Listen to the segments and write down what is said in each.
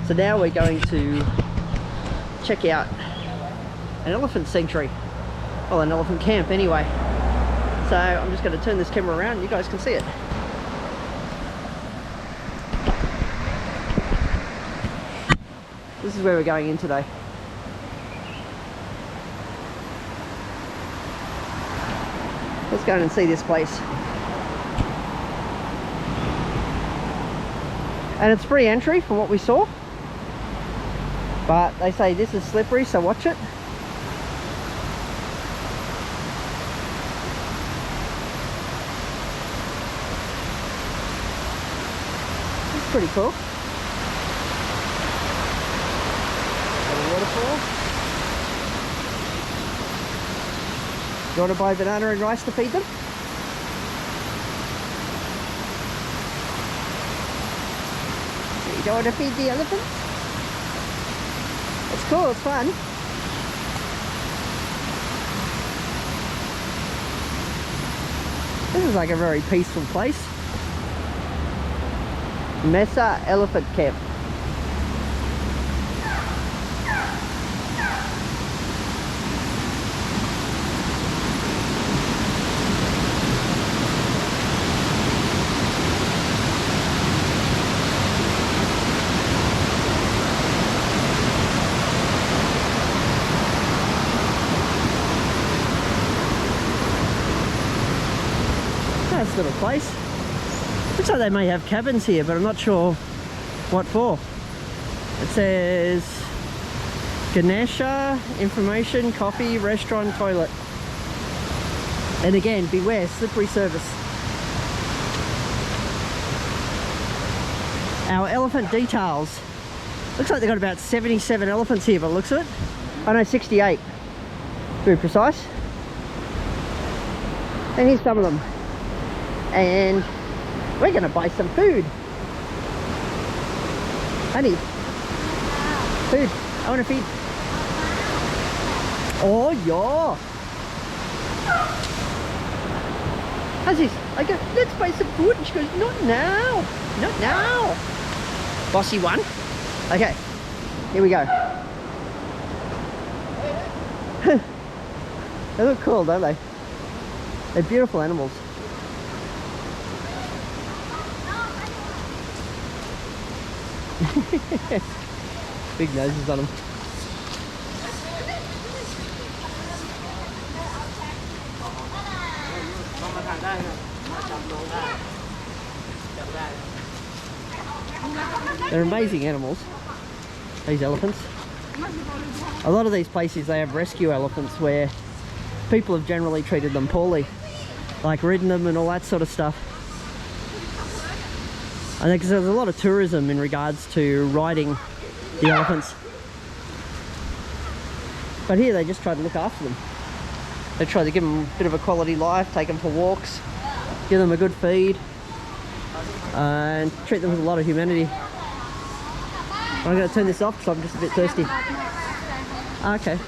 So now we're going to check out an elephant sanctuary. Well, an elephant camp anyway. So I'm just going to turn this camera around and you guys can see it. This is where we're going in today. Let's go and see this place. And it's free entry from what we saw. But they say this is slippery, so watch it. It's pretty cool. Got a waterfall. You want to buy banana and rice to feed them? You don't want to feed the elephants? It's cool, it's fun. This is like a very peaceful place. Maesa Elephant Camp. Nice little place. Looks like they may have cabins here, but I'm not sure what for. It says Ganesha, information, coffee, restaurant, toilet. And again, beware, slippery surface. Our elephant details. Looks like they've got about 77 elephants here, but looks of it. Oh no, 68. To be precise. And here's some of them. And we're going to buy some food. Honey. Food. I want to feed. Oh, yeah. How's this? I go, let's buy some food. And she goes, not now. Not now. Bossy one. Okay. Here we go. They look cool, don't they? They're beautiful animals. Big noses on them. They're amazing animals, these elephants. A lot of these places, they have rescue elephants where people have generally treated them poorly, like ridden them and all that sort of stuff. I think there's a lot of tourism in regards to riding the elephants. But here they just try to look after them. They try to give them a bit of a quality life, take them for walks, give them a good feed, and treat them with a lot of humanity. I'm going to turn this off because I'm just a bit thirsty. Okay.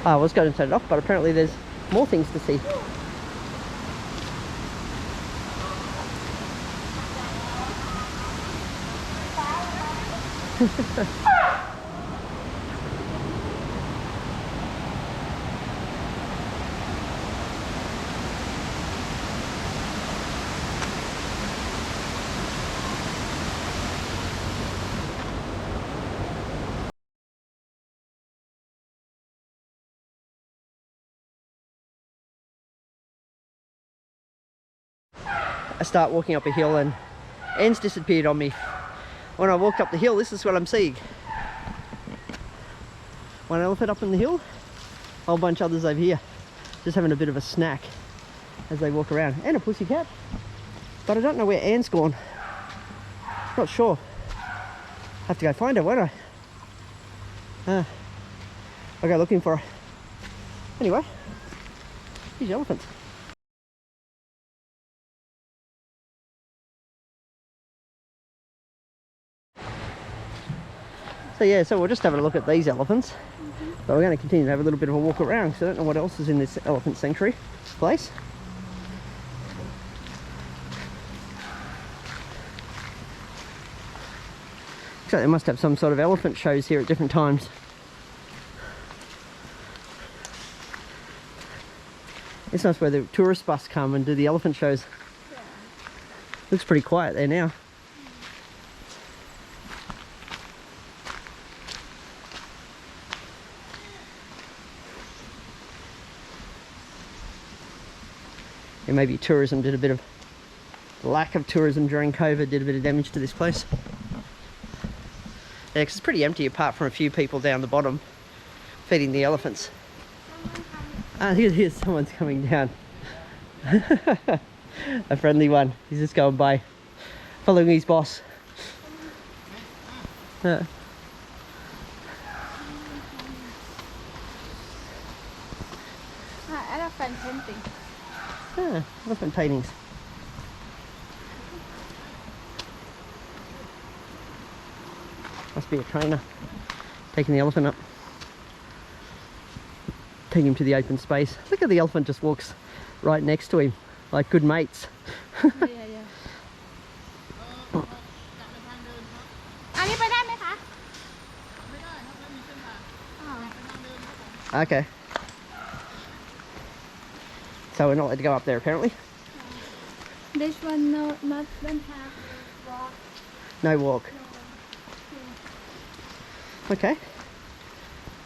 I was going to turn it off, but apparently there's more things to see. I start walking up a hill and ants disappeared on me. When I walked up the hill, this is what I'm seeing. One elephant up in the hill, a whole bunch of others over here, just having a bit of a snack as they walk around. And a pussy cat. But I don't know where Anne's gone. Not sure. Have to go find her, won't I? I'll go looking for her. Anyway, here's the elephants. So yeah, so we're just having a look at these elephants. But we're going to continue to have a little bit of a walk around because I don't know what else is in this elephant sanctuary place. Looks like they must have some sort of elephant shows here at different times. It's nice where the tourist bus come and do the elephant shows. Yeah. Looks pretty quiet there now. Yeah, maybe tourism did a bit of, lack of tourism during COVID did a bit of damage to this place. Yeah, because it's pretty empty apart from a few people down the bottom feeding the elephants. Here's someone's coming down. A friendly one. He's just going by, following his boss. Elephant painting. Elephant paintings. Must be a trainer taking the elephant up. Take him to the open space. Look at the elephant just walks right next to him, like good mates. Yeah. Okay. So we're not allowed to go up there apparently. This one don't have walk. No walk. Okay.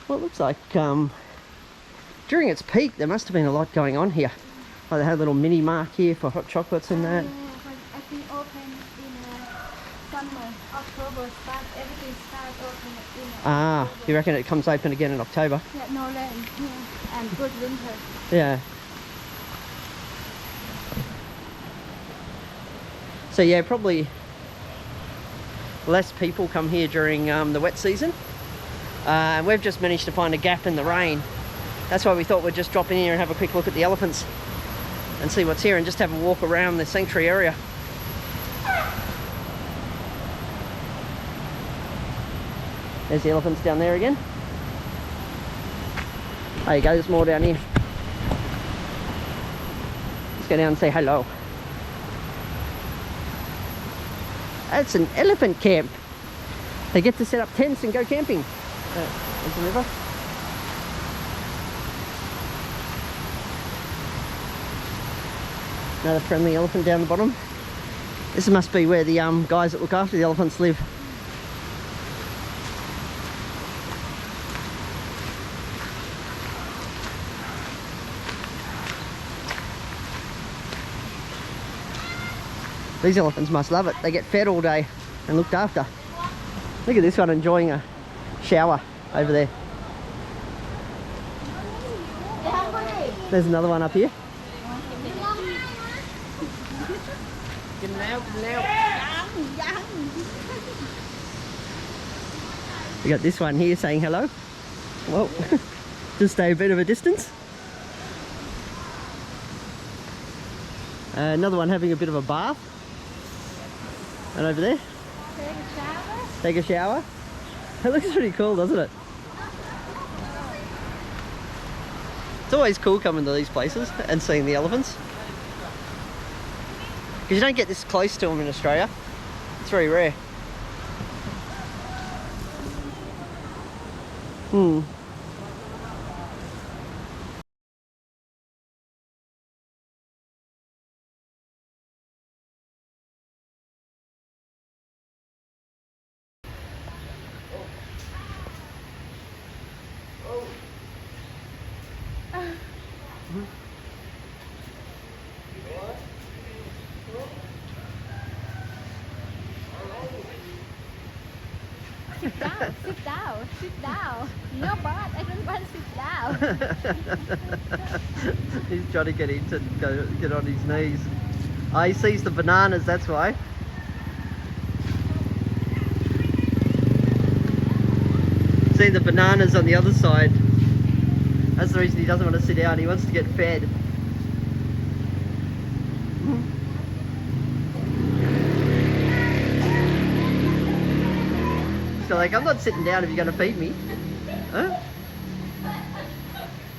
Well, it looks like during its peak there must have been a lot going on here. Like they had a little mini mark here for hot chocolates and that. I think open in summer, October, everything starts open in Ah, you reckon it comes open again in October? Yeah, no rain, and good winter. Yeah. So yeah, probably less people come here during the wet season. And we've just managed to find a gap in the rain. That's why we thought we'd just drop in here and have a quick look at the elephants and see what's here and just have a walk around the sanctuary area. There's the elephants down there again. There you go, there's more down here. Let's go down and say hello. That's an elephant camp. They get to set up tents and go camping. There's the river. Another friendly elephant down the bottom. This must be where the guys that look after the elephants live. These elephants must love it. They get fed all day and looked after. Look at this one enjoying a shower over there. There's another one up here. We got this one here saying hello. Well, just stay a bit of a distance. Another one having a bit of a bath. And over there. Take a shower. Take a shower. It looks pretty cool, doesn't it? It's always cool coming to these places and seeing the elephants. Because you don't get this close to them in Australia. It's very rare. Sit down, sit down, sit down. No, but I don't want to sit down. He's trying to get in to get on his knees. Oh, he sees the bananas, that's why. See the bananas on the other side. That's the reason he doesn't want to sit down. He wants to get fed. So like, I'm not sitting down if you're going to feed me. Huh?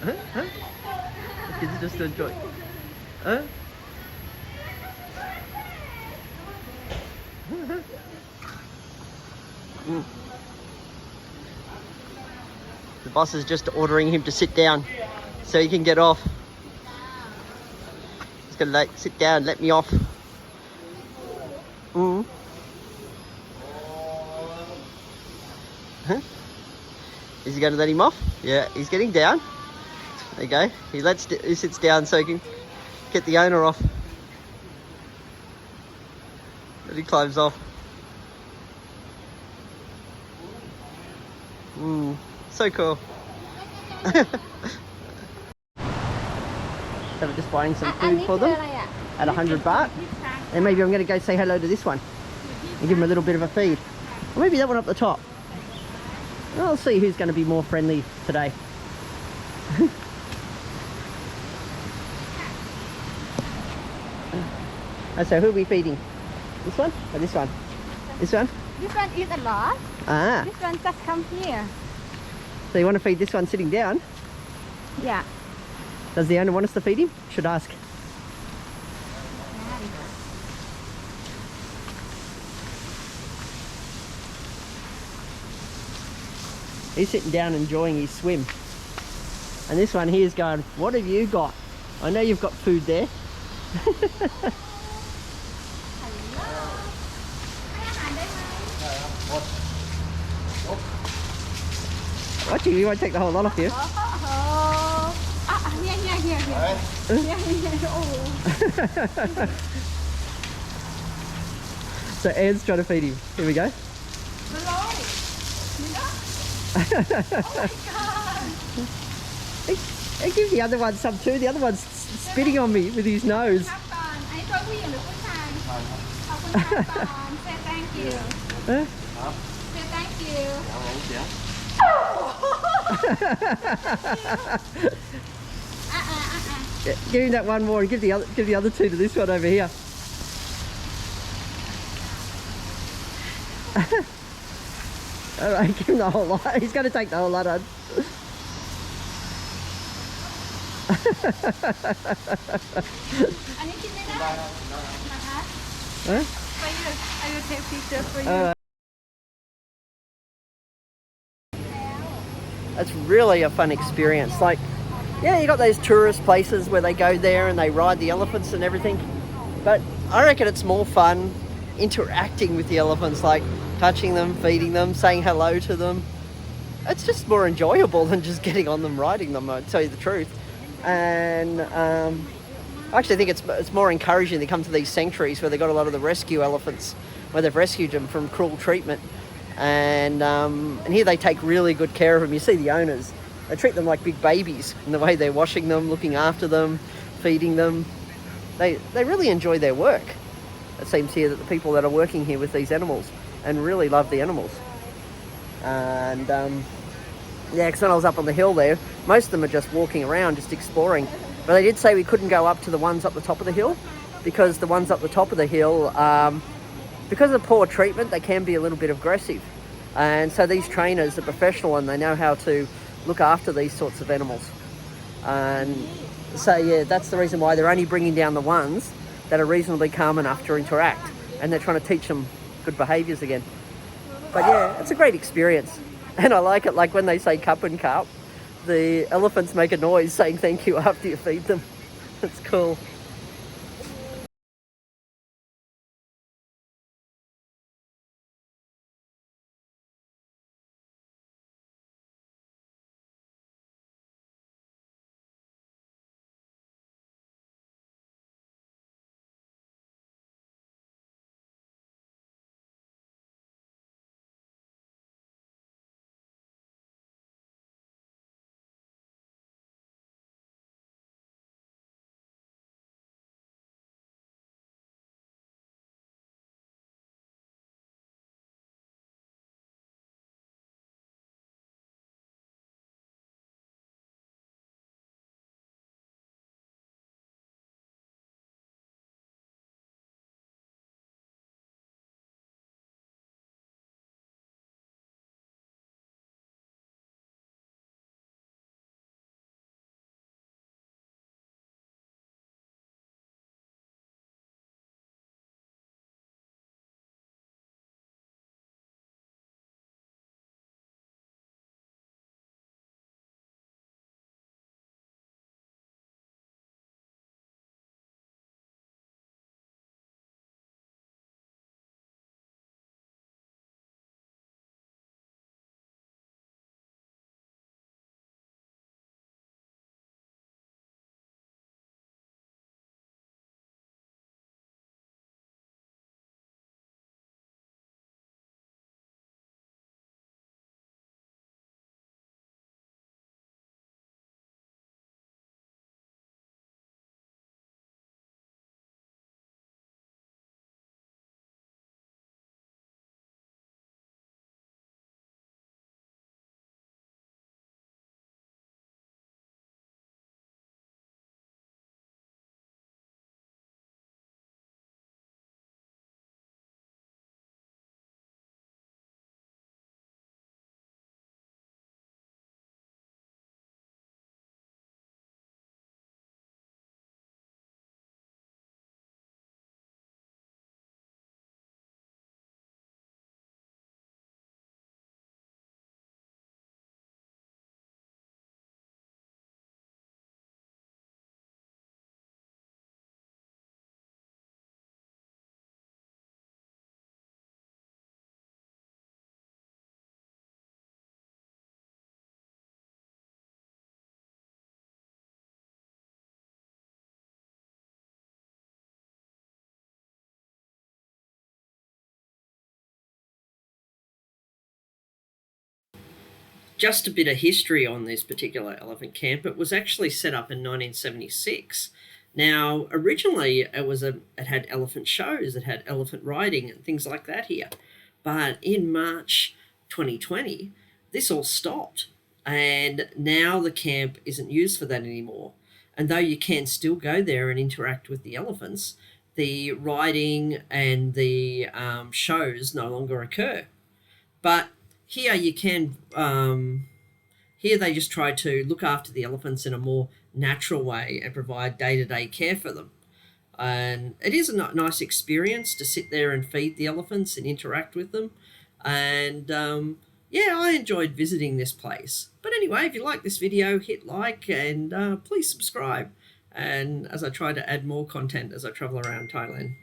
Huh? Huh? The kids just enjoy. Huh? Mm. The boss is just ordering him to sit down so he can get off. He's gonna sit down, let me off. Mm. Huh? Is he gonna let him off? Yeah, he's getting down. There you go. He sits down so he can get the owner off. And he climbs off. So cool. So we're just buying some food for them at 100 baht. And maybe I'm going to go say hello to this one and give him a little bit of a feed. Or maybe that one up the top. I'll see who's going to be more friendly today. So who are we feeding? This one or this one? This one? This one eat a lot. Ah. This one just come here. So you want to feed this one sitting down? Yeah. Does the owner want us to feed him? Should ask. He's sitting down enjoying his swim. And this one here's going, what have you got? I know you've got food there. Watch you won't take the whole lot off you. Here. So Anne's trying to feed him. Here we go. He gives the other one some too. The other one's spitting on me with his nose. Say thank you. Huh? Say thank you. Yeah, give him that one more and give the other two to this one over here. Alright, give him the whole lot. He's going to take the whole lot on. Huh? For you. I will take pictures for you. It's really a fun experience. Like, yeah, you got those tourist places where they go there and they ride the elephants and everything. But I reckon it's more fun interacting with the elephants, like touching them, feeding them, saying hello to them. It's just more enjoyable than just getting on them, riding them, I'll tell you the truth. And I actually think it's more encouraging to come to these sanctuaries where they've got a lot of the rescue elephants, where they've rescued them from cruel treatment. And here they take really good care of them. You see the owners, they treat them like big babies in the way they're washing them, looking after them, feeding them. They really enjoy their work. It seems here that the people that are working here with these animals and really love the animals. And yeah, because when I was up on the hill there, most of them are just walking around, just exploring. But they did say we couldn't go up to the ones up the top of the hill, because the ones up the top of the hill, because of poor treatment, they can be a little bit aggressive. And so these trainers are professional and they know how to look after these sorts of animals. And so yeah, that's the reason why they're only bringing down the ones that are reasonably calm enough to interact, and they're trying to teach them good behaviours again. But yeah, it's a great experience. And I like it, like when they say cup and cup, the elephants make a noise saying thank you after you feed them. It's cool. just a bit of history on this particular elephant camp. It was actually set up in 1976. Now, originally it had elephant shows, it had elephant riding and things like that here. But in March 2020, this all stopped, and now the camp isn't used for that anymore. And though you can still go there and interact with the elephants, the riding and the shows no longer occur. But here you can, here they just try to look after the elephants in a more natural way and provide day-to-day care for them. And it is a nice experience to sit there and feed the elephants and interact with them. And yeah, I enjoyed visiting this place. But anyway, if you like this video, hit like and please subscribe. And as I try to add more content as I travel around Thailand.